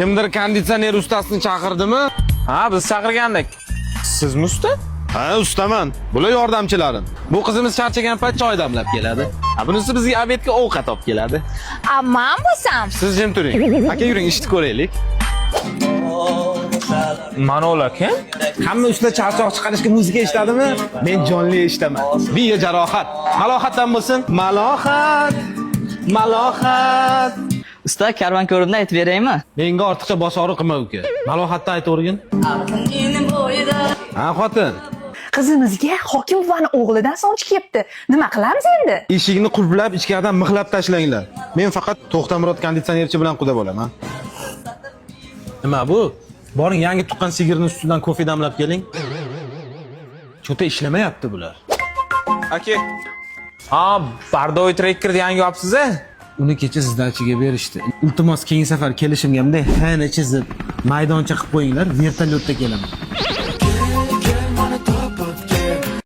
Kimdir konditsioner ustasini chaqirdimi? Ha, biz chaqirgandik. Sizmi usta? Ha, ustaman. Bular yordamchilarim. Bu qizimiz charchagan payt choy damlab keladi. Ha, bunisi bizga obedga ovqat olib keladi. Men bo'lsam, Siz jim turing. Aka yuring, ishni ko'raylik. Manola kim? Hamma ustida charchoq chiqarishga muzika eshitadimi? Men jonli eshitaman. Biya jarohat. Malohatdan bo'lsin. Malohat. Malohat. Usta, karvon ko'rimni aytib beraymi? Menga ortiqcha bosh og'riq qilma uka. Malohatdan aytavergin. Ha, xotin. Qizimizga hokim buvani o'g'lidan sovchi kelibdi. Nima qilamiz endi? Eshikni qulflab, ichkaridan mixlab tashlanglar. Men faqat To'xtamurod konditsionerchi bilan quda bo'laman. Nima bu? Boring, yangi tuqqan sigirni ustidan kofe damlab keling. Cho'ta ishlamayapti bular. Aka. Ha, Bardoy Trekkerni yangi olibsiz-a? Uni kecha sizdachiga berishdi. Iltimos keyingi safar kelishimga bunday xana chizib, maydoncha qilib qo'yinglar, vertolyotda kelaman.